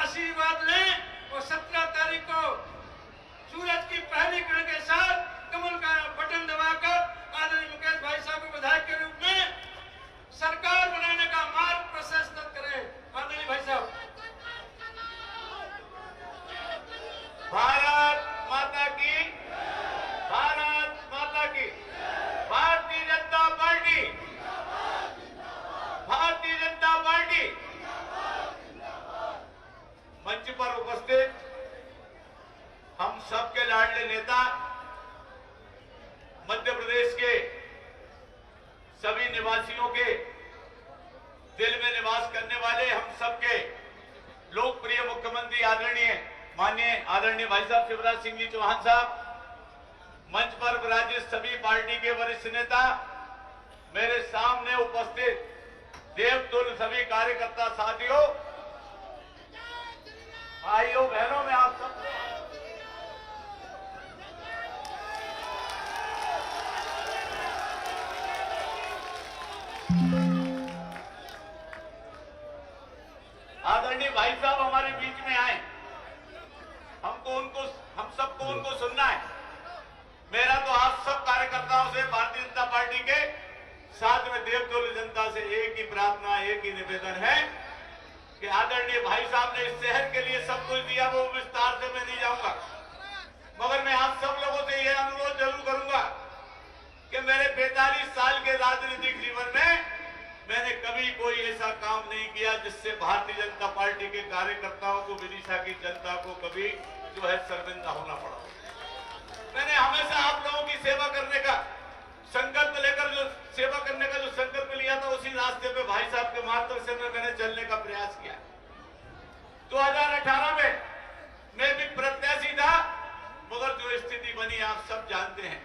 आशीर्वाद लें और 17 तारीख को सूरज की पहली किरण के साथ कमल का बटन दबाकर आदरणीय मुकेश भाई साहब को विधायक के रूप में सरकार बनाने का मार्ग प्रशस्त करें। आदरणीय भाई साहब। भारत माता की, भारत माता की, भारतीय जनता पार्टी, भारतीय जनता पार्टी। मंच पर उपस्थित हम सबके लाडले नेता, मध्य प्रदेश के सभी निवासियों के दिल में निवास करने वाले हम सबके लोकप्रिय मुख्यमंत्री आदरणीय भाई साहब शिवराज सिंह जी चौहान साहब, मंच पर विराजित सभी पार्टी के वरिष्ठ नेता, मेरे सामने उपस्थित देवतुल्य सभी कार्यकर्ता साथियों, भाइयों बहनों, में आप सब आदरणीय भाई साहब हमारे बीच में आए, हम सबको उनको सुनना है। मेरा तो आप सब कार्यकर्ताओं से, भारतीय जनता पार्टी के साथ में देवतुल्य जनता से एक ही प्रार्थना, एक ही निवेदन है कि आदरणीय भाई साहब ने इस शहर के लिए सब कुछ दिया, वो विस्तार से मैं नहीं जाऊंगा, मगर मैं आप सब लोगों से यह अनुरोध जरूर करूंगा कि मेरे 45 साल के राजनीतिक जीवन में मैंने कभी कोई ऐसा काम नहीं किया जिससे भारतीय जनता पार्टी के कार्यकर्ताओं को, विदिशा की जनता को कभी जो है शर्मिंदा होना पड़ा। मैंने हमेशा आप लोगों की सेवा करने का संकल्प लेकर, जो सेवा करने का जो संकल्प लिया था, उसी रास्ते पे भाई साहब के मार्गदर्शन में मैंने चलने का प्रयास किया। 2018 में मैं भी प्रत्याशी था, मगर जो स्थिति बनी आप सब जानते हैं।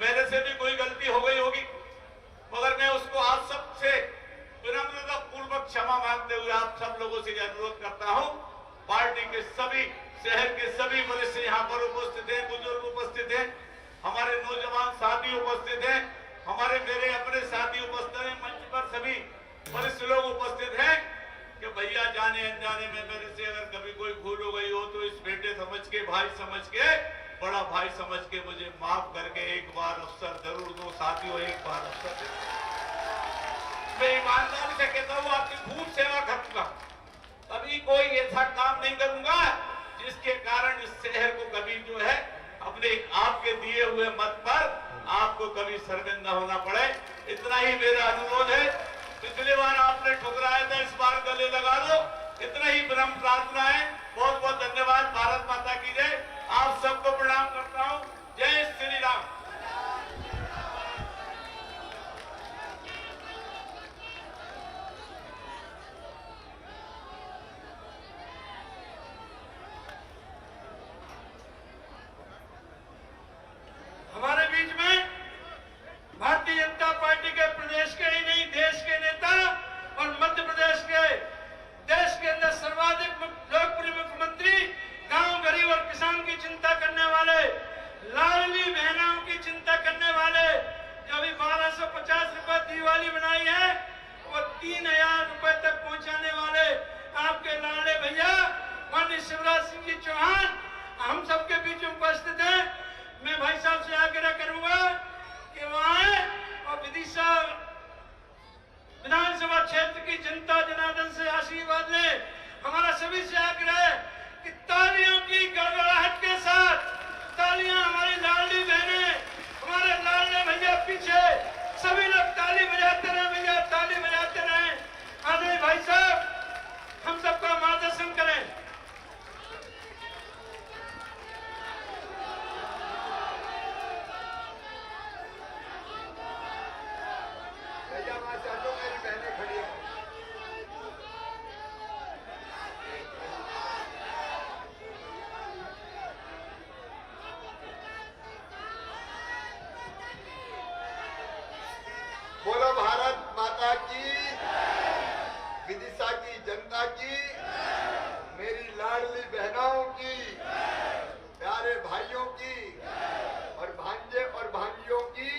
मेरे से भी कोई गलती हो गई होगी, मगर मैं उसको आप सबसे विनम्रता पूर्वक क्षमा मांगते हुए आप सब लोगों से अनुरोध करता हूं। पार्टी के सभी, शहर के सभी वरिष्ठ यहाँ पर उपस्थित हैं, बुजुर्ग उपस्थित हैं, हमारे नौजवान साथी उपस्थित हैं, हमारे मेरे अपने साथी उपस्थित हैं, मंच पर सभी वरिष्ठ लोग उपस्थित हैं कि भैया जाने अनजाने में मेरे से अगर कभी कोई भूल हो गई हो तो इस बेटे समझ के, भाई समझ के, बड़ा भाई समझ के मुझे माफ करके एक बार अवसर जरूर दो साथियों, एक बार अवसर दे। मैं ईमानदारी से कहता हूँ आपकी खूब सेवा करूंगा, कभी कोई ऐसा काम नहीं करूंगा जिसके कारण इस शहर को कभी जो है अपने आपके दिए हुए मत पर आपको कभी शर्मिंदा होना पड़े। इतना ही मेरा अनुरोध है। पिछली बार आपने ठुकराया था, इस बार गले लगा लो, इतना ही विनम्र प्रार्थना है। बहुत बहुत धन्यवाद। भारत माता की जय। आप सबको प्रणाम करता हूं। जय श्री राम। हमारे बीच में भारतीय जनता पार्टी के प्रदेश के ही नहीं, देश के नेता और मध्य प्रदेश के, देश के अंदर सर्वाधिक लोकप्रिय मुख्यमंत्री, गांव गरीब और किसान की चिंता करने वाले, लाडली बहनों की चिंता करने वाले, जो अभी 1250 रुपए दिवाली बनाई है वो 3000 रुपए तक पहुंचाने वाले आपके लाडले भैया माननीय शिवराज सिंह जी चौहान हम सबके बीच उपस्थित हैं। मैं भाई साहब से आग्रह करूंगा कि वहां और विदिशा विधानसभा क्षेत्र की जनता जनार्दन से आशीर्वाद ले। हमारा सभी से आग्रह है कि तालियों की गड़गड़ाहट के साथ तालियां, हमारी लाडली बहनें, हमारे लाडले भैया पीछे सभी लोग ताली बजाते रहे, भैया ताली बजाते रहे। आदरणीय भाई साहब हम सबका मार्गदर्शन करें। बोलो भारत माता की, विदिशा की जनता की, मेरी लाडली बहनों की, प्यारे भाइयों की और भांजे और भांजियों की,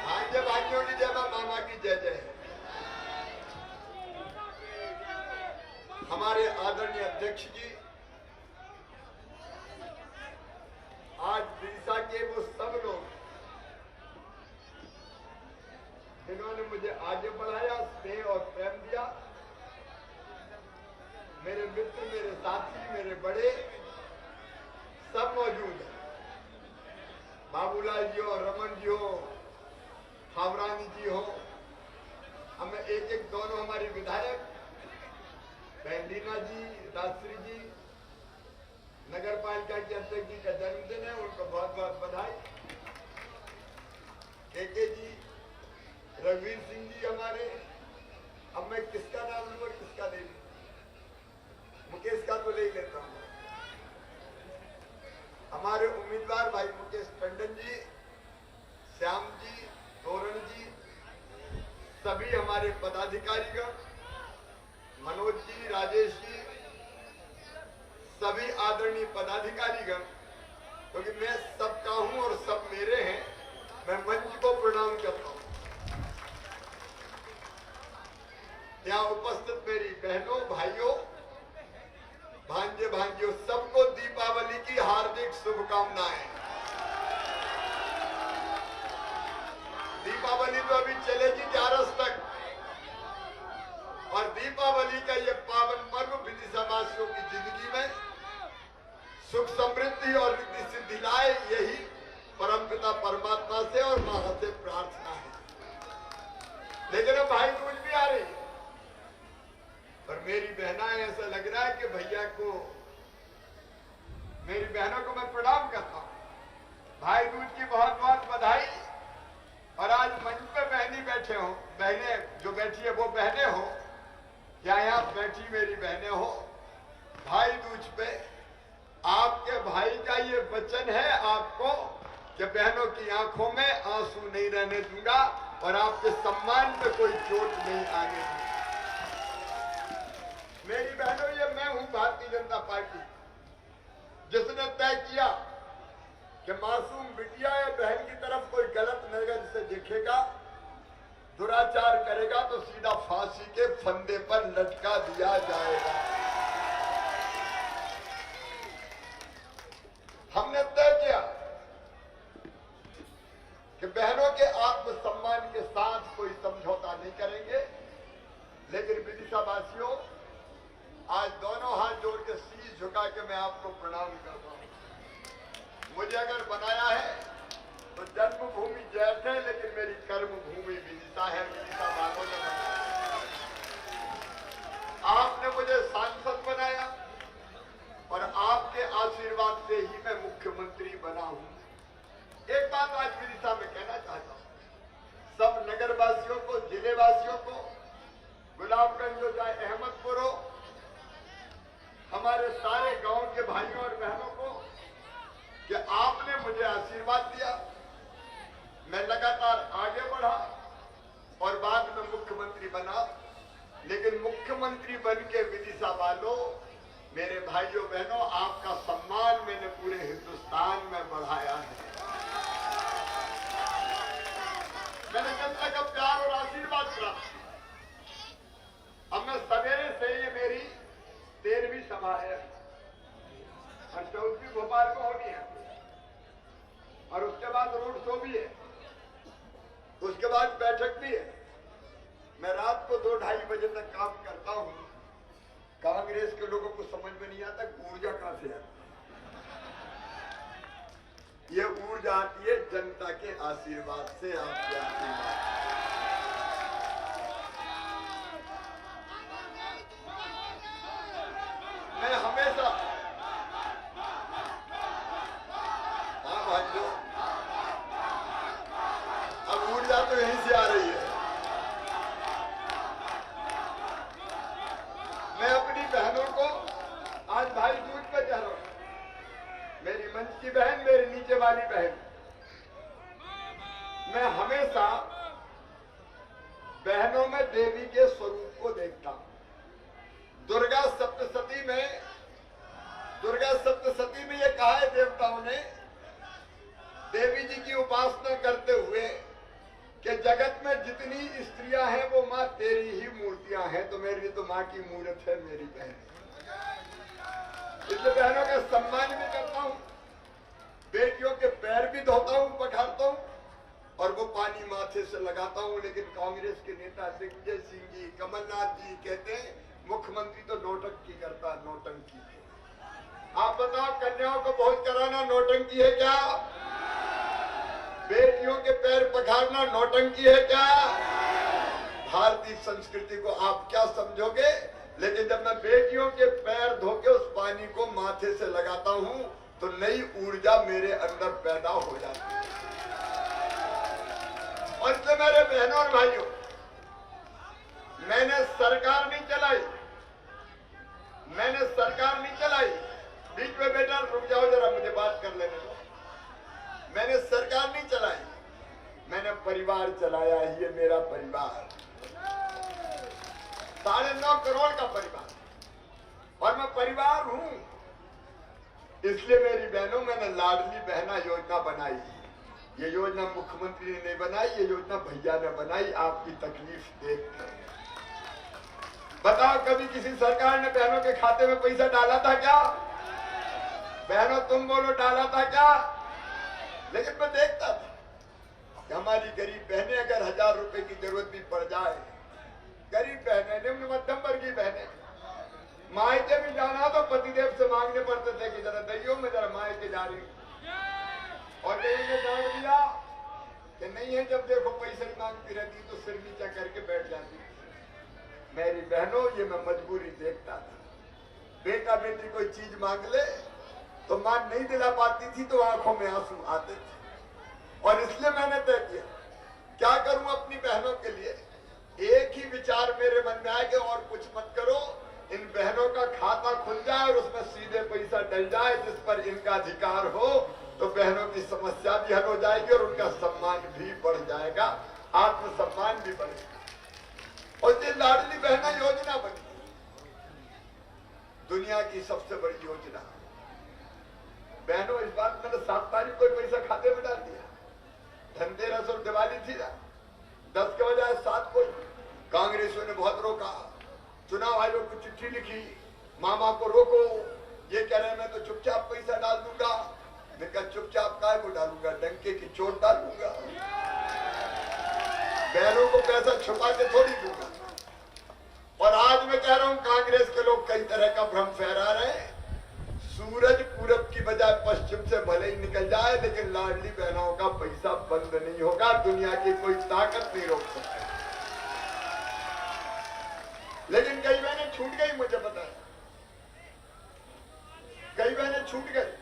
भांजे भाइयों की जय, मामा की जय जय। हमारे आदरणीय अध्यक्ष जी, आज विदिशा के वो सब लोग जिन्होंने मुझे आगे बढ़ाया, स्नेह और प्रेम दिया, मेरे मित्र, मेरे साथी, मेरे बड़े सब मौजूद हैं। बाबूलाल जी हो, रमन जी हो, खावरानी जी हो, हमें एक एक दोनों हमारी विधायक बहलीना जी, राजश्री जी, नगर पालिका के अध्यक्ष जी का जन्मदिन है, उनको बहुत बहुत बधाई। के जी, रघुवीर सिंह जी हमारे, अब मैं किसका नाम लूं और किसका नहीं लूं? मुकेश का तो ले ही लेता हूं। हमारे उम्मीदवार भाई मुकेश टंडन जी, श्याम जी, तोरण जी, सभी हमारे पदाधिकारीगण, मनोज जी, राजेश जी, सभी आदरणीय पदाधिकारीगण, क्योंकि मैं सबका हूं और सब मेरे हैं, मैं मंच को प्रणाम करता हूं। यहाँ उपस्थित मेरी बहनों, भाइयों, भांजे भांजियों, सबको दीपावली की हार्दिक शुभकामनाएं। दीपावली तो अभी चलेगी 11 तक, और दीपावली का ये पावन पर्व विदिशावासियों की जिंदगी में सुख समृद्धि और रिद्धि सिद्धि लाए, यही परमपिता परमात्मा से और मां से प्रार्थना है। लेकिन अब भाई दूज भी आ रही है, और मेरी बहना ऐसा लग रहा है कि भैया को, मेरी बहनों को मैं प्रणाम करता हूं। भाई दूज की बहुत बहुत बधाई। और आज मंच पे बहनी बैठे हो, बहने जो बैठी है वो बहने हो, या यहाँ बैठी मेरी बहने हो, भाई दूज पे आपके भाई का ये वचन है आपको कि बहनों की आंखों में आंसू नहीं रहने दूंगा और आपके सम्मान पे कोई चोट नहीं आने दूंगा। मेरी बहनों, ये मैं हूं भारतीय जनता पार्टी, जिसने तय किया कि मासूम बिटिया या बहन की तरफ कोई गलत नजर से देखेगा, दुराचार करेगा तो सीधा फांसी के फंदे पर लटका दिया जाएगा। हमने तय किया कि बहनों के आत्मसम्मान के साथ कोई समझौता नहीं करेंगे। लेकिन विदिशा वासियों, आज दोनों हाथ जोड़ के शीश झुका के मैं आपको प्रणाम करता हूं। मुझे अगर बनाया है तो जन्मभूमि जैत है, लेकिन मेरी कर्म भूमि विदिशा है। विदिशा वालों ने बनाया, आपने मुझे सांसद बनाया, और आपके आशीर्वाद से ही मैं मुख्यमंत्री बना हूं। एक बात आज विदिशा में कहना चाहता हूं, सब नगर वासियों को, जिले वासियों को, गुलाबगंज हो चाहे अहमदपुर हो, हमारे सारे गांव के भाइयों और बहनों को, कि आपने मुझे आशीर्वाद दिया, मैं लगातार आगे बढ़ा और बाद में मुख्यमंत्री बना। लेकिन मुख्यमंत्री बन के विदिशा वालों, मेरे भाइयों बहनों, आपका सम्मान मैंने पूरे हिंदुस्तान में बढ़ाया है। मैंने जनता का प्यार और आशीर्वाद प्राप्त किया। अब मैं सवेरे से, ये मेरी 13वीं सभा है और 14वीं भोपाल को होनी है, और उसके बाद रोड शो भी है, उसके बाद बैठक भी है। मैं रात को 2-2:30 बजे तक काम करता हूं। कांग्रेस के लोगों को समझ में नहीं आता ऊर्जा कहां से आती है। ये ऊर्जा आती है जनता के आशीर्वाद से, आपके आशीर्वाद। मैं हमेशा, हाँ भाइयों, अब ऊर्जा तो यहीं से आ रही है। मैं अपनी बहनों को आज भाई दूज पे कह रहा हूं, मेरी मंच की बहन, मेरी नीचे वाली बहन, मैं हमेशा बहनों में देवी के स्वरूप को देखता हूं। दुर्गा सप्तशती में यह कहा है देवताओं ने, देवी जी की उपासना करते हुए कि जगत में जितनी स्त्रियां हैं वो माँ तेरी ही मूर्तियां हैं, तो मेरी तो माँ की मूर्त है मेरी बहन। इसलिए बहनों का सम्मान भी करता हूँ, बेटियों के पैर भी धोता हूँ, पखारता हूँ और वो पानी माथे से लगाता हूँ। लेकिन कांग्रेस के नेता दिग्विजय सिंह जी, कमलनाथ जी कहते हैं मुख्यमंत्री तो नौटंकी करता, नौटंकी। आप बताओ, कन्याओं को भोज कराना नौटंकी है क्या? बेटियों के पैर पखारना नौटंकी है क्या? भारतीय संस्कृति को आप क्या समझोगे? लेकिन जब मैं बेटियों के पैर धो के उस पानी को माथे से लगाता हूं तो नई ऊर्जा मेरे अंदर पैदा हो जाती है। और इसलिए मेरे बहनों और भाइयों, मैंने सरकार नहीं चलाई, बीच में बेटा रुक जाओ जरा, मुझे बात कर लेने दो। मैंने सरकार नहीं चलाई, मैंने परिवार चलाया। ये मेरा परिवार 9.5 करोड़ का परिवार, और मैं परिवार हूं। इसलिए मेरी बहनों, मैंने लाडली बहना योजना बनाई। ये योजना मुख्यमंत्री ने नहीं बनाई, ये योजना भैया ने बनाई आपकी तकलीफ देखकर। बताओ, कभी किसी सरकार ने बहनों के खाते में पैसा डाला था क्या? बहनों तुम बोलो, डाला था क्या? लेकिन मैं देखता था कि हमारी गरीब बहनें, अगर 1000 रुपए की जरूरत भी पड़ जाए, गरीब बहनें, निम्न मध्यम वर्गीय बहनें, मायके भी जाना तो पतिदेव से मांगने पड़ते थे कि जरा दैयो, मैं जरा मायके जा रही हूं। और कहीं ने डांट दिया कि नहीं है, जब देखो पैसे ही मांगती रहती तो सिर नीचा करके बैठ जाती। मेरी बहनों, ये मैं मजबूरी देखता था। बेटा बेटी कोई चीज मांग ले तो मां नहीं दिला पाती थी तो आंखों में आंसू आते थे। और इसलिए मैंने तय किया, क्या करूं अपनी बहनों के लिए? एक ही विचार मेरे मन में आया कि और कुछ मत करो, इन बहनों का खाता खुल जाए और उसमें सीधे पैसा डल जाए जिस पर इनका अधिकार हो, तो बहनों की समस्या भी हल हो जाएगी और उनका सम्मान भी बढ़ जाएगा, आत्मसम्मान भी बढ़ेगा। और ये लाडली बहना योजना बनी, दुनिया की सबसे बड़ी योजना। बहनों, इस बात मैंने 7 तारीख को पैसा खाते में डाल दिया। धनतेरस और दिवाली थी ना, 10 के बजाय 7 को। कांग्रेसियों ने बहुत रोका, चुनाव आयोग को चिट्ठी लिखी, मामा को रोको। ये कह रहे मैं तो चुपचाप पैसा डाल दूंगा। मैं कहा चुपचाप काय को डालूंगा, डंके की चोट डालूंगा। बहनों को पैसा छुपा के थोड़ी दूंगा। और आज मैं कह रहा हूं, कांग्रेस के लोग कई तरह का भ्रम फैला रहे हैं। सूरज पूरब की बजाय पश्चिम से भले ही निकल जाए, लेकिन लाडली बहनों का पैसा बंद नहीं होगा। दुनिया की कोई ताकत नहीं रोक सकती। लेकिन कई बहनें छूट गई, मुझे पता है, कई बहनें छूट गई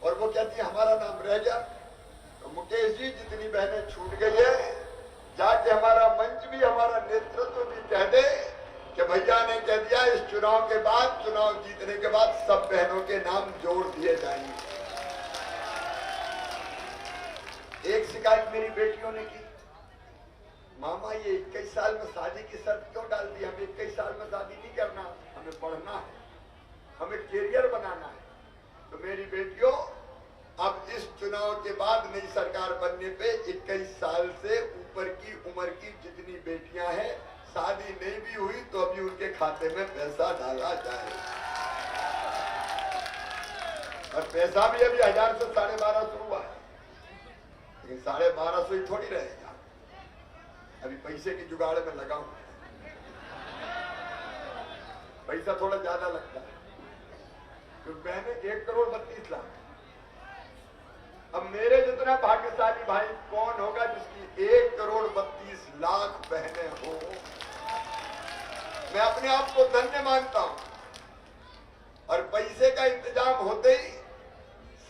और वो कहती हमारा नाम रह गया। तो मुकेश जी, जितनी बहनें छूट गई है, जाके हमारा मंच भी, हमारा नेतृत्व भी कह दे कि भैया ने कह दिया इस चुनाव के बाद, चुनाव जीतने के बाद सब बहनों के नाम जोड़ दिए जाएंगे। एक शिकायत मेरी बेटियों ने की, मामा ये 21 साल में शादी की शर्त क्यों डाल दी? हमें 21 साल में शादी नहीं करना, हमें पढ़ना है, हमें कैरियर बनाना है। तो मेरी बेटियों, अब इस चुनाव के बाद नई सरकार बनने पे 21 साल से ऊपर की उम्र की जितनी बेटियां हैं, शादी नहीं भी हुई तो अभी उनके खाते में पैसा डाला जाए। और पैसा भी अभी 1000 से 1250 हुआ है, लेकिन 1250 ही थोड़ी रहेगा। अभी पैसे की जुगाड़ में लगा हूं, पैसा थोड़ा ज्यादा लगता है। तो मैंने 1,32,00,000। अब मेरे जितना भाग्यशाली भाई कौन होगा जिसकी 1,32,00,000 बहनें हो? मैं अपने आप को धन्य मानता हूं। और पैसे का इंतजाम होते ही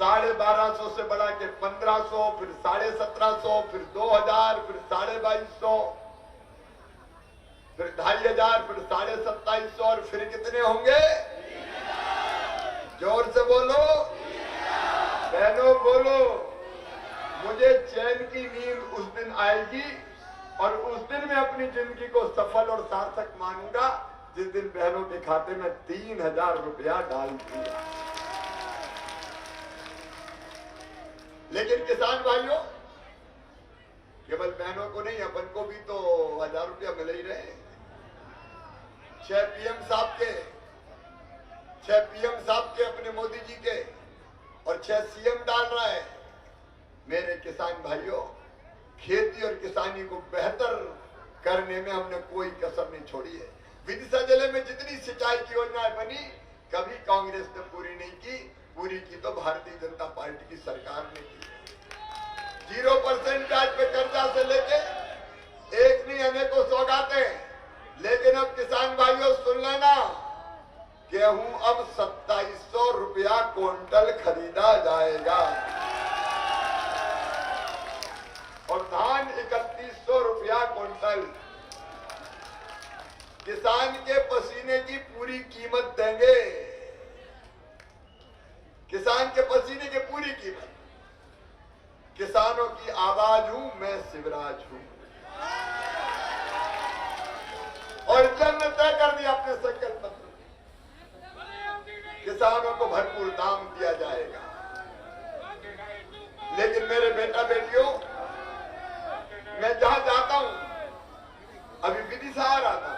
1250 से बढ़ा के 1500, फिर 1750, फिर 2000, फिर 2250, फिर 2500, फिर 2750 और फिर कितने होंगे? जोर से बोलो बहनों, बोलो। मुझे चैन की नींद उस दिन आएगी और उस दिन मैं अपनी जिंदगी को सफल और सार्थक मानूंगा जिस दिन बहनों के खाते में 3000 रुपया डाल दिया। लेकिन किसान भाइयों, केवल बहनों को नहीं, अपन को भी तो 1000 रुपया मिल ही रहे। 6 पीएम साहब के अपने मोदी जी के और 6 सीएम डाल रहा है। मेरे किसान भाइयों, खेती और किसानी को बेहतर करने में हमने कोई कसर नहीं छोड़ी है। विदिशा जिले में जितनी सिंचाई की योजनाएं बनी, कभी कांग्रेस ने पूरी नहीं की, पूरी की तो भारतीय जनता पार्टी की सरकार ने की। 0% ब्याज पे कर्जा से लेके एक नहीं अनेकों सौगातें। लेकिन अब किसान भाइयों सुन लेना, गेहूं अब 2700 रुपया क्विंटल खरीदा जाएगा और धान 3100 रुपया क्विंटल। किसान के पसीने की पूरी कीमत देंगे, किसान के पसीने की पूरी कीमत। किसानों की आवाज हूं मैं, शिवराज हूं। और जन ने तय कर दिया अपने संकल्प पत्र, किसानों को भरपूर दाम दिया जाएगा। लेकिन मेरे बेटा बेटियों, मैं जहां जाता हूं, अभी विदिशा आ रहा था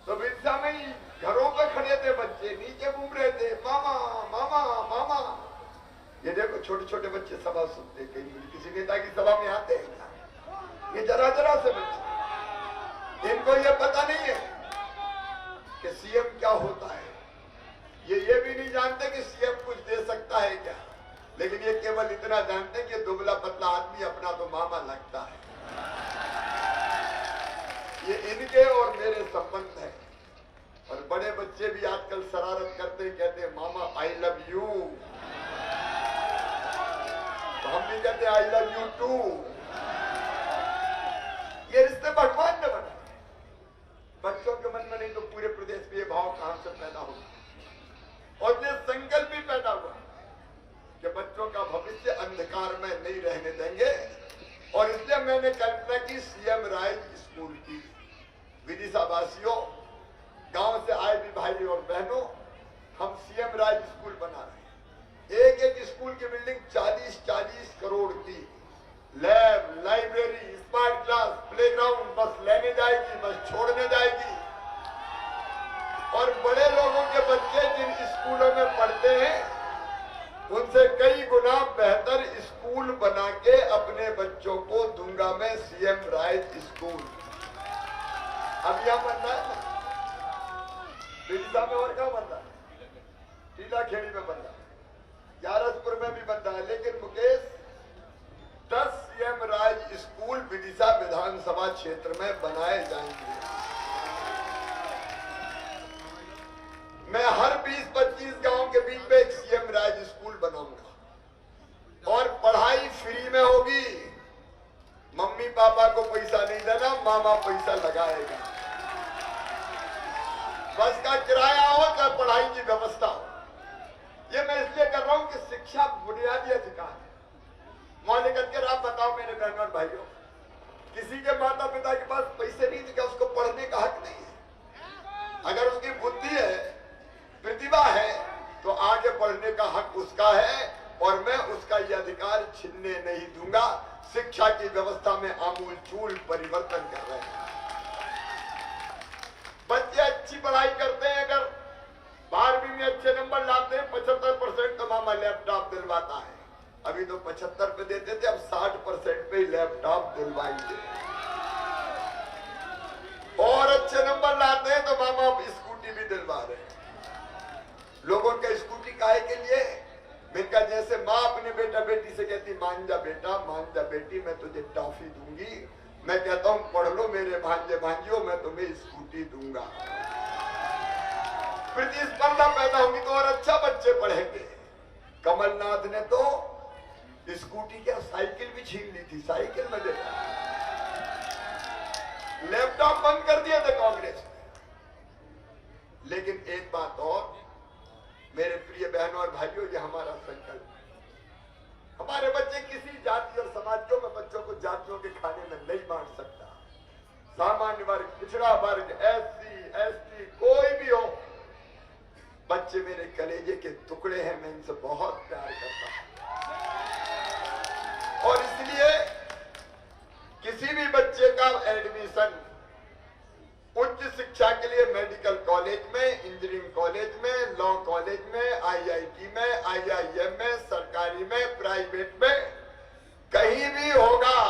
तो विदिशा में ही घरों पे खड़े थे बच्चे, नीचे घूम रहे थे, मामा मामा मामा। ये देखो छोटे छोटे बच्चे सभा सुनते, कहीं किसी नेता की सभा में आते हैं। ये जरा जरा से बच्चे, इनको ये पता नहीं है कि सीएम क्या होता है। ये भी नहीं जानते कि सीएम कुछ दे सकता है क्या। लेकिन ये केवल इतना जानते हैं कि दुबला पतला आदमी अपना तो मामा लगता है। ये इनके और मेरे संबंध है। और बड़े बच्चे भी आजकल शरारत करते, कहते हैं मामा आई लव यू। तो हम भी कहते आई लव यू टू। ये रिश्ते भगवान ने बनाए, बच्चों के मन में नहीं तो पूरे प्रदेश में ये भाव कहां से पैदा होगा। और ये संकल्प भी पैदा हुआ कि बच्चों का भविष्य अंधकार में नहीं रहने देंगे। और इसलिए मैंने कल्पना की सीएम राइज स्कूल की। विदिशा वासियों, गांव से आए भी भाई और बहनों, हम सीएम राइज स्कूल बना रहे हैं। एक एक स्कूल की बिल्डिंग 40-40 करोड़ की, lab, library, smart class, playground, बस लेने जाएगी, बस छोड़ने जाएगी। और बड़े लोगों के बच्चे जिन स्कूलों में पढ़ते हैं, उनसे कई गुना बेहतर स्कूल बना के अपने बच्चों को दूंगा मैं सीएम राइज स्कूल। अब यहां बन रहा है विदिशा में, और क्या बन रहा है, टीला खेड़ी में बन रहा है, ग्यारसपुर में भी बन रहा है। लेकिन Mukesh, 10 CM rise school Vidisha विधानसभा क्षेत्र में बनाए जाएंगे। मैं हर 20-25 गांव के बीच में एक सीएम राइज स्कूल बनाऊंगा और पढ़ाई फ्री में होगी। मम्मी पापा को पैसा नहीं देना, मामा पैसा लगाएगा। बस का किराया हो चाहे पढ़ाई की व्यवस्था हो। ये मैं इसलिए कर रहा हूं कि शिक्षा बुनियादी अधिकार है। मौलिक अधिकार। आप बताओ मेरे बहनों और भाइयों, किसी के माता पिता के पास पैसे नहीं थे क्या उसको पढ़ने का हक नहीं है? अगर उसकी बुद्धि है, प्रतिभा है, तो आगे बढ़ने का हक उसका है। और मैं उसका यह अधिकार छीनने नहीं दूंगा। शिक्षा की व्यवस्था में आमूलचूल परिवर्तन कर रहे हैं। बच्चे अच्छी पढ़ाई करते हैं, अगर 12वीं में अच्छे नंबर लाते हैं, 75% तो मामा लैपटॉप दिलवाता है। अभी तो 75 पे देते थे, अब 60% पे लैपटॉप दिलवाएंगे। और अच्छे नंबर लाते हैं तो मामा स्कूटी भी दिलवा रहे हैं। लोगों का स्कूटी काहे के लिए? मिलकर जैसे माँ अपने बेटा बेटी से कहती मान जा बेटा, मान जा बेटी, मैं तुझे टॉफी दूंगी। मैं कहता हूं पढ़ लो मेरे भांजे भांजियों, मैं तुम्हें स्कूटी दूंगा। प्रतिस्पर्धा पैदा होगी तो और अच्छा बच्चे पढ़ेंगे। कमलनाथ ने तो स्कूटी क्या साइकिल भी छीन ली थी, साइकिल में देता। लैपटॉप बंद कर दिए थे कांग्रेस ने। लेकिन एक बात और मेरे प्रिय बहनों और भाइयों, ये हमारा संकल्प है। हमारे बच्चे किसी जाति और समाज को, मैं बच्चों को जातियों के खाने में नहीं बांट सकता। सामान्य वर्ग, पिछड़ा वर्ग, SC, ST, कोई भी हो, बच्चे मेरे कलेजे के टुकड़े हैं। मैं इनसे बहुत प्यार करता हूं। और इसलिए किसी भी बच्चे का एडमिशन उच्च शिक्षा के लिए मेडिकल कॉलेज में, इंजीनियरिंग कॉलेज में, लॉ कॉलेज में, आईआईटी में, आईआईएम में, सरकारी में, प्राइवेट में, कहीं भी होगा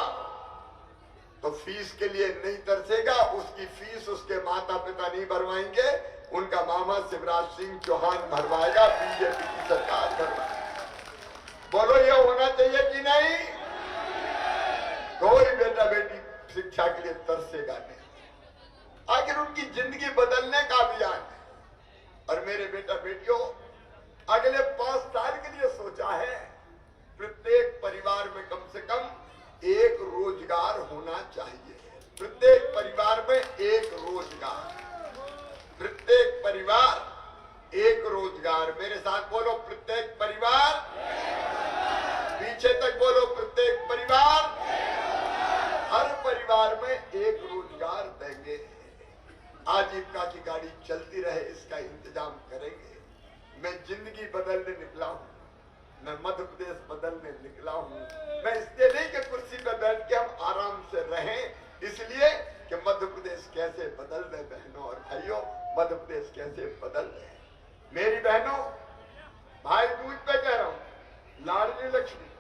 तो फीस के लिए नहीं तरसेगा। उसकी फीस उसके माता पिता नहीं भरवाएंगे, उनका मामा शिवराज सिंह चौहान भरवाएगा, बीजेपी की सरकार भरवाएगी। बोलो ये होना चाहिए कि नहीं? कोई बेटा बेटी शिक्षा के लिए तरसेगा नहीं। आखिर उनकी जिंदगी बदलने का अभियान है। और मेरे बेटा बेटियों, अगले 5 साल के लिए सोचा है प्रत्येक परिवार में कम से कम एक रोजगार होना चाहिए। प्रत्येक परिवार में एक रोजगार, प्रत्येक परिवार एक रोजगार। मेरे साथ बोलो, प्रत्येक परिवार, पीछे तक बोलो, प्रत्येक परिवार, हर परिवार में एक रोजगार देंगे। आजीविका की गाड़ी चलती रहे, इसका इंतजाम करेंगे। मैं जिंदगी बदलने निकला हूं, मैं मध्य प्रदेश बदलने निकला हूं। मैं इसलिए नहीं कि कुर्सी पर बैठ के हम आराम से रहें, इसलिए कि मध्य प्रदेश कैसे बदल रहे बहनों और भाइयों, मध्य प्रदेश कैसे बदल रहे। मेरी बहनों, भाई दूज पे कह रहा हूं, लाडली लक्ष्मी,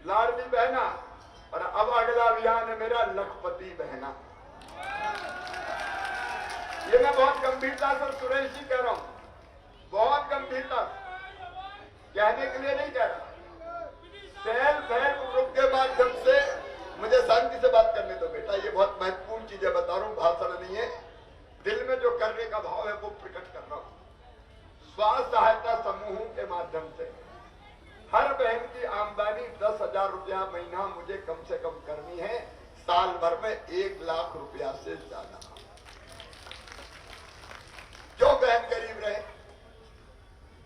लाडली बहना, और अब अगला अभियान है मेरा लखपति बहना। ये मैं बहुत गंभीरता से सुरेश जी कह रहा हूं, बहुत गंभीरता कहने के लिए नहीं कह रहा। सेल्फ हेल्प ग्रुप के माध्यम से मुझे शांति से बात करने दो बेटा, ये बहुत महत्वपूर्ण चीजें बता रहा हूं, भाषण नहीं है। दिल में जो करने का भाव है वो प्रकट कर रहा हूं। स्वास्थ्य सहायता समूहों के माध्यम से हर बहन की आमदनी 10,000 रुपया महीना मुझे कम से कम करनी है, साल भर में 1 लाख रुपया से ज्यादा। क्यों बहन गरीब रहे,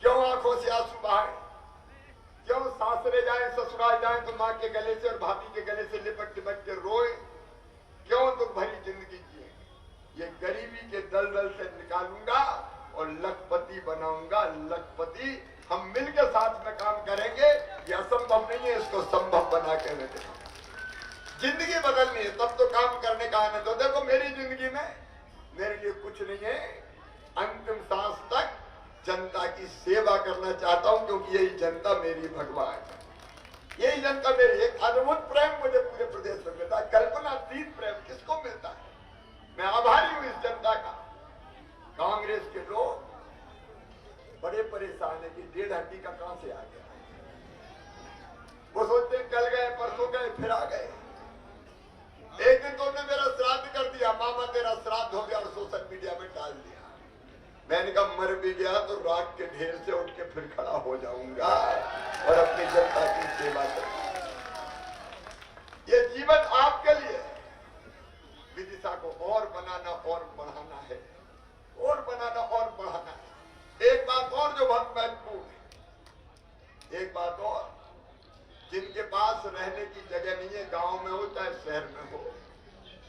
क्यों आंखों से आंसू बहाए, क्यों सासरे जाए ससुराल जाए तो मां के गले से और भाभी के गले से लिपट लिपट के रोए, क्यों दुख भरी जिंदगी जिए। ये गरीबी के दलदल से निकालूंगा और लखपति बनाऊंगा। लखपति हम मिलकर साथ में काम करेंगे, ये असंभव नहीं है, इसको संभव बना के देखो। जिंदगी बदलनी है तब तो काम करने का आनंद हो। देखो मेरी जिंदगी में मेरे लिए कुछ नहीं है, अंतिम सांस तक जनता की सेवा करना चाहता हूं, क्योंकि यही जनता मेरी भगवान है, यही जनता मेरी। एक अद्भुत प्रेम मुझे पूरे प्रदेश में मिलता है, कल्पनातीत प्रेम किसको मिलता है। मैं आभारी हूं इस जनता का। कांग्रेस के लोग बड़े परेशान है कि 1.5 हड्डी का कहां से आ गया। वो सोचते कल गए परसों गए फिर आ गए। एक दिन तो उन्होंने मेरा श्राद्ध कर दिया, मामा तेरा श्राद्ध हो गया, और सोशल मीडिया में डाल दिया। मैंने कहा मर भी गया तो राख के ढेर से उठ के फिर खड़ा हो जाऊंगा और अपनी जनता की सेवा करूंगा। ये जीवन आपके लिए। विदिशा को और बनाना और बढ़ाना है, और बनाना और बढ़ाना है। एक बात और जो बहुत महत्वपूर्ण है, एक बात और, जिनके पास रहने की जगह नहीं है, गांव में हो चाहे शहर में हो,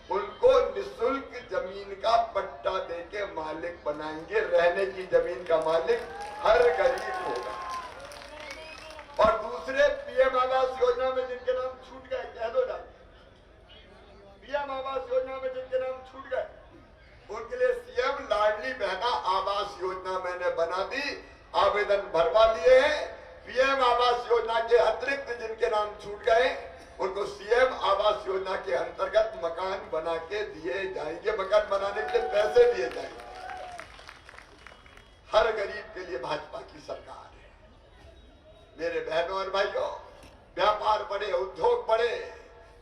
उनको निःशुल्क जमीन का पट्टा देके मालिक बनाएंगे। रहने की जमीन का मालिक हर गरीब होगा। और दूसरे पीएम आवास योजना में जिनके नाम छूट गए, कह दो ना, पीएम आवास योजना में जिनके नाम छूट गए, उनके लिए सीएम लाडली बहना आवास योजना मैंने बना दी, आवेदन भरवा लिए हैं। पीएम आवास योजना के अतिरिक्त जिनके नाम छूट गए, उनको सीएम आवास योजना के अंतर्गत मकान बना के दिए जाएंगे, मकान बनाने के लिए पैसे दिए जाएंगे। हर गरीब के लिए भाजपा की सरकार है। मेरे बहनों और भाइयों, व्यापार बढ़े, उद्योग बढ़े।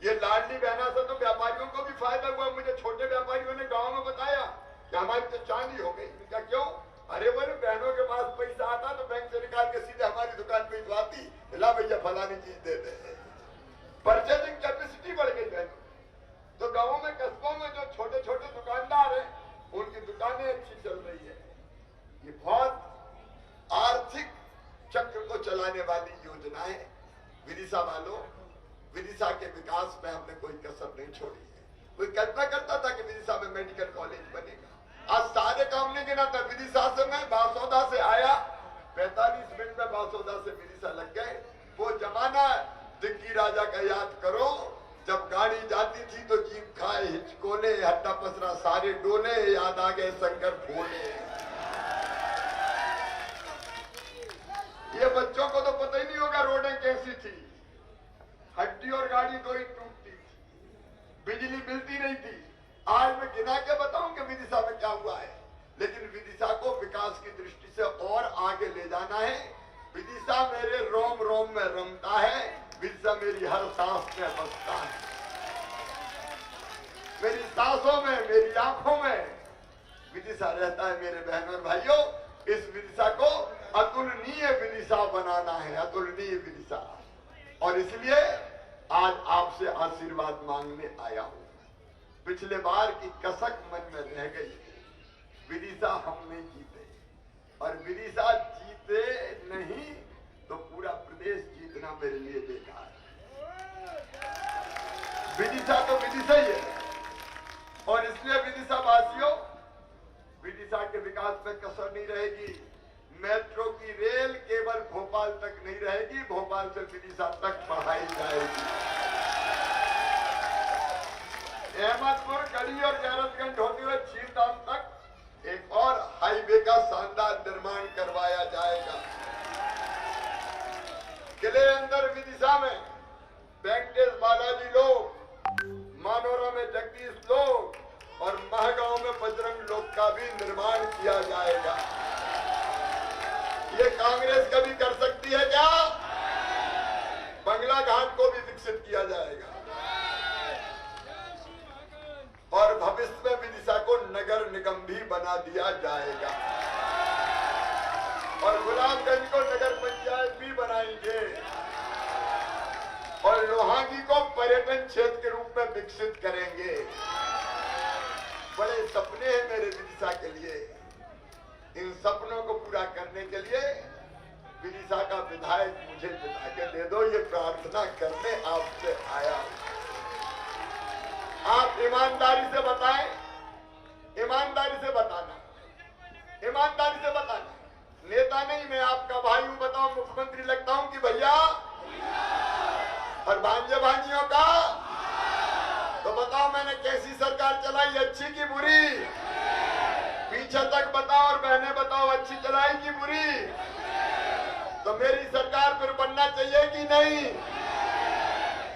ये लाडली बहना से तो व्यापारियों को भी फायदा हुआ। मुझे छोटे व्यापारियों ने गांव में बताया कि हमारी तो चांदी हो गई। क्या क्यों? अरे बोले बहनों के पास पैसा आता तो बैंक से निकाल के सीधे हमारी दुकान पे भिजवाती, ला भैया फलानी चीज दे दे। परचेजिंग कैपेसिटी बढ़ गई बहनों। तो गांवों में कस्बों में जो छोटे छोटे दुकानदार हैं, उनकी दुकानें अच्छी चल रही है। ये बहुत आर्थिक चक्र को चलाने वाली योजना है। विदिशा वालों, विदिशा के विकास में हमने कोई कसर नहीं छोड़ी है। कोई कल्पना करता था कि विदिशा में मेडिकल कॉलेज बनेगा? आज सारे काम नहीं गिना था। विदिशा से मैं बासौदा से आया, 45 मिनट में बासौदा से विदिशा लग गए। वो जमाना दिग्गी राजा का याद करो, जब गाड़ी जाती थी तो जीप खाए हिचकोले, हट्टा पसरा सारे डोले, याद आ गए शंकर भोले। ये बच्चों को तो पता ही नहीं होगा रोडें कैसी थी। हड्डी और गाड़ी दो ही टूटती थी, बिजली मिलती नहीं थी। आज मैं गिना के बताऊं कि विदिशा में क्या हुआ है, लेकिन विदिशा को विकास की दृष्टि से और आगे ले जाना है। विदिशा मेरे रोम रोम में रमता है, विदिशा मेरी हर सांस में बसता है, मेरी सांसों में, मेरी आंखों में विदिशा रहता है। मेरे बहनों और भाइयों, इस विदिशा को अतुलनीय विदिशा बनाना है, अतुलनीय विदिशा। और इसलिए आज आपसे आशीर्वाद मांगने आया हूं। पिछले बार की कसक मन में रह गई, विदिशा हम नहीं जीते, और विदिशा जीते नहीं तो पूरा प्रदेश जीतना मेरे लिए बेकार है। विदिशा तो विदिशा ही है, और इसलिए विदिशा वासियों, विदिशा के विकास में कसर नहीं रहेगी। मेट्रो की रेल केवल भोपाल तक नहीं रहेगी, भोपाल से विदिशा तक बढ़ाई जाएगी। अहमदपुर, गढ़ी और गैरतगंज होते हुए चीरधाम तक एक और हाईवे का शानदार निर्माण करवाया जाएगा। किले अंदर विदिशा में वेंकटेश बालाजी लोग, मानोरा में जगदीश लोग और महगांव में बजरंग लोग का भी निर्माण किया जाएगा। ये कांग्रेस कभी कर सकती है क्या? बंगला घाट को भी विकसित किया जाएगा, और भविष्य में विदिशा को नगर निगम भी बना दिया जाएगा, और गुलाबगंज को नगर पंचायत भी बनाएंगे, और लोहागी को पर्यटन क्षेत्र के रूप में विकसित करेंगे। बड़े सपने हैं मेरे विदिशा के लिए। इन सपनों को पूरा करने के लिए विदिशा का विधायक मुझे जिता के दे दो, ये प्रार्थना करने आपसे आया। आप ईमानदारी से बताएं, ईमानदारी से बताना, ईमानदारी से बताना। नेता नहीं, मैं आपका भाई हूं। बताओ, मुख्यमंत्री लगता हूं कि भैया? और भांजे भांजियों का तो बताओ, मैंने कैसी सरकार चलाई, अच्छी की बुरी? पीछे तक बताओ, और बहनें बताओ, अच्छी चलाई की बुरी? तो मेरी सरकार फिर बनना चाहिए कि नहीं?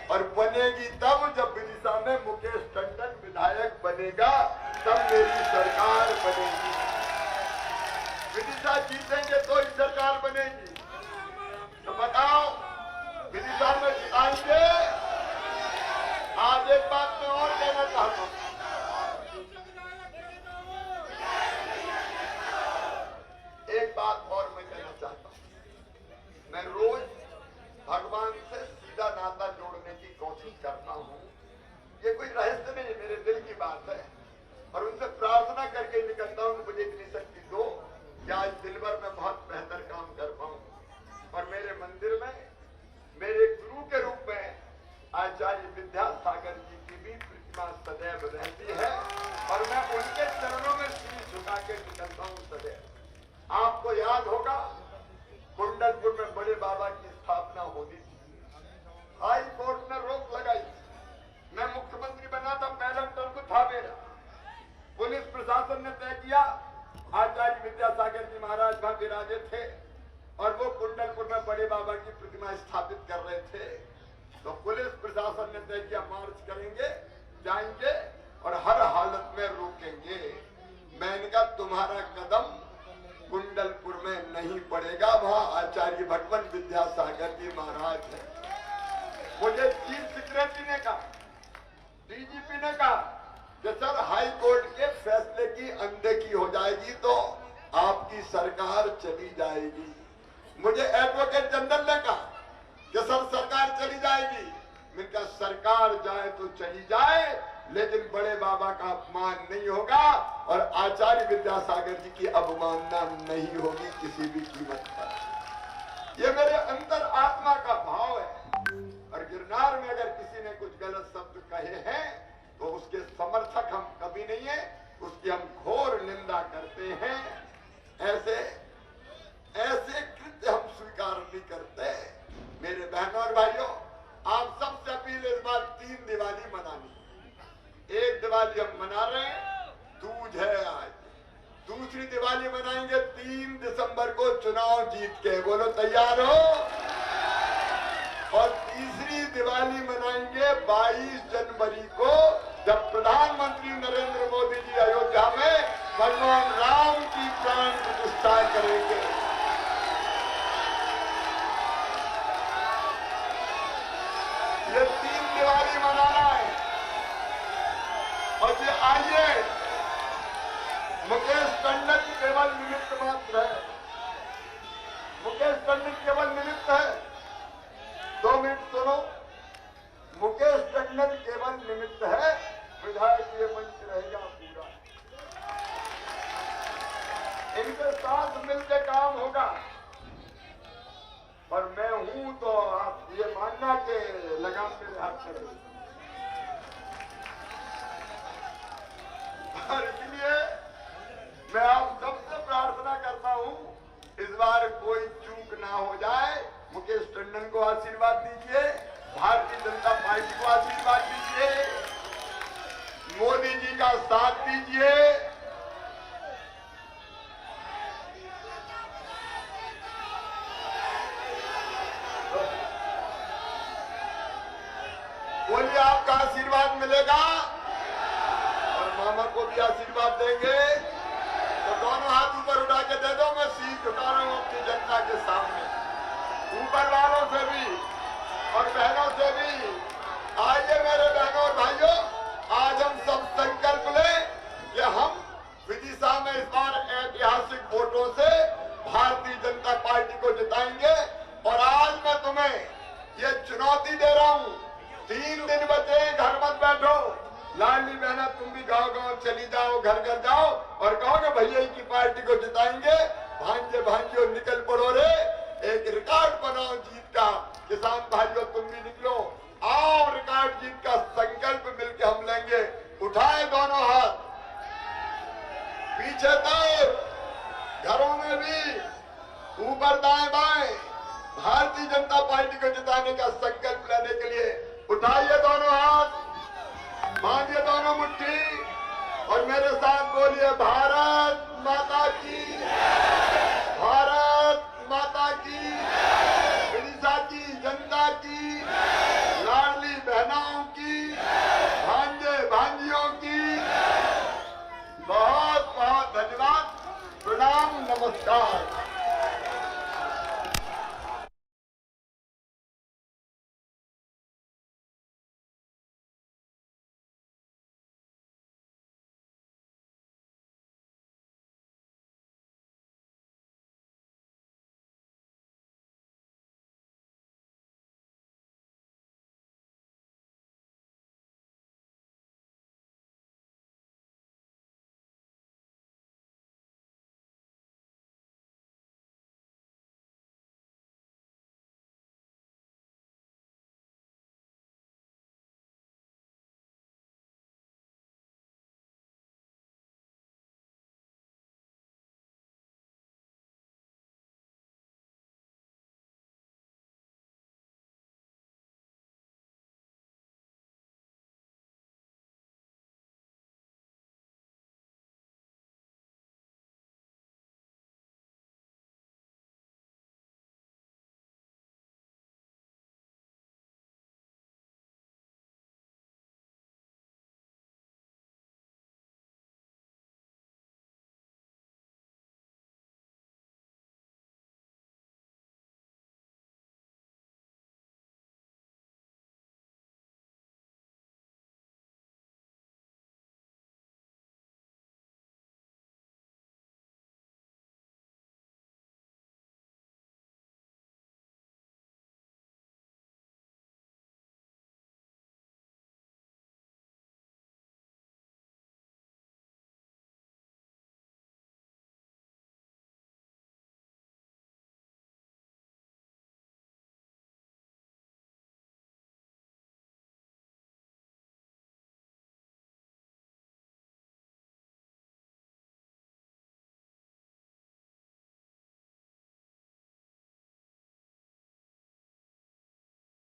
और बनेगी तब जब विदिशा में मुकेश टंडन विधायक बनेगा, तब मेरी सरकार बनेगी। विदिशा जीतेंगे तो ही सरकार बनेगी। तो बताओ, विदिशा में जिताएंगे? आज एक बात मैं और कहना चाहता हूं, एक बात और मैं कहना चाहता हूं। मैं रोज भगवान से सीधा नाता जोड़ने की कोशिश करता हूं। ये कोई रहस्य नहीं, मेरे दिल की बात है, और उनसे प्रार्थना करके निकलता हूं कि मुझे इतनी शक्ति दो कि आज दिन भर में बहुत बेहतर काम कर पाऊं। और मेरे मंदिर में मेरे गुरु के रूप में आचार्य विद्यासागर जी की भी प्रतिमा सदैव रहती है, और मैं उनके चरणों में शीश झुका के निकलता हूं सदैव। आपको याद होगा, कुंडलपुर में बड़े बाबा की स्थापना होनी थी, हाई कोर्ट ने रोक लगाई। मैं मुख्यमंत्री बना था, पहला टर्म था मेरा। पुलिस प्रशासन ने तय किया, आचार्य विद्यासागर जी महाराज वहां विराजे थे, और वो कुंडलपुर में बड़े बाबा की प्रतिमा स्थापित कर रहे थे। तो पुलिस प्रशासन ने तय किया, मार्च करेंगे, जाएंगे और हर हालत में रोकेंगे। मैंने कहा, तुम्हारा कदम कुंडलपुर में नहीं पड़ेगा, वहां आचार्य भगवान विद्यासागर जी महाराज है। मुझे चीफ सेक्रेटरी ने कहा, डीजीपी ने कहा कि सर, हाई कोर्ट के फैसले की अनदेखी हो जाएगी तो आपकी सरकार चली जाएगी। मुझे एडवोकेट जनरल ने कहा कि सर, सरकार चली जाएगी। मैंने कहा, सरकार जाए तो चली जाए, लेकिन बड़े बाबा का अपमान नहीं होगा, और आचार्य विद्यासागर जी की अवमानना नहीं होगी किसी भी कीमत पर। ये मेरे अंतर आत्मा का भाव है। और गिरनार में अगर किसी ने कुछ गलत शब्द कहे हैं तो उसके समर्थक हम कभी नहीं है, उसकी हम घोर निंदा करते हैं। ऐसे कृत्य हम स्वीकार नहीं करते। मेरे बहनों और भाइयों, आप सबसे अपील इस बार 3 दिवस दूसरी दिवाली मनाएंगे 3 दिसंबर को चुनाव जीत के। बोलो तैयार हो? और तीसरी दिवाली मनाएंगे 22 जनवरी को, जब प्रधानमंत्री नरेंद्र मोदी जी अयोध्या में भगवान राम की प्राण प्रतिष्ठा करेंगे। ये 3 दिवाली मनाना है। और ये आइए, मुकेश टंडन केवल निमित्त मात्र है। मुकेश टंडन केवल निमित्त है। 2 मिनट सुनो। मुकेश टंडन केवल निमित्त है, विधायक ये मंच रहेगा पूरा। इनके साथ मिलकर काम होगा। और मैं हूं तो आप ये मानना कि लगाम मेरे हाथ में है। और इसलिए मैं आप सबसे प्रार्थना करता हूं, इस बार कोई चूक ना हो जाए। मुकेश टंडन को आशीर्वाद दीजिए, भारतीय जनता पार्टी को आशीर्वाद दीजिए, मोदी जी का साथ दीजिए। बोलिए, आपका आशीर्वाद मिलेगा और मामा को भी आशीर्वाद देंगे। तो दोनों हाथ ऊपर उठा के दे दो। मैं सीट झुका रहा हूं अपनी जनता के सामने, ऊपर वालों से भी और बहनों से भी। आइए मेरे बहनों और भाइयों, आज हम सब संकल्प लें कि हम विदिशा में इस बार ऐतिहासिक वोटों से भारतीय जनता पार्टी को जिताएंगे। और आज मैं तुम्हें ये चुनौती दे रहा हूं, 3 दिन बचे, घर मत बैठो। लाडली बहना, तुम भी गांव-गांव चली जाओ, घर-घर जाओ और कहो कि भैया की पार्टी को जिताएंगे। भांजे भांजियों निकल पड़ो रे, एक रिकॉर्ड बनाओ जीत का। किसान भाइयों, तुम भी निकलो, आओ, रिकॉर्ड जीत का संकल्प मिलकर हम लेंगे। उठाए दोनों हाथ, पीछे तक, घरों में भी, ऊपर दाएं बाएं, भारतीय जनता पार्टी को जिताने का संकल्प लेने के लिए उठाइए दोनों हाथ, बांधिए दोनों मुट्ठी और मेरे साथ बोलिए, भारत माता की।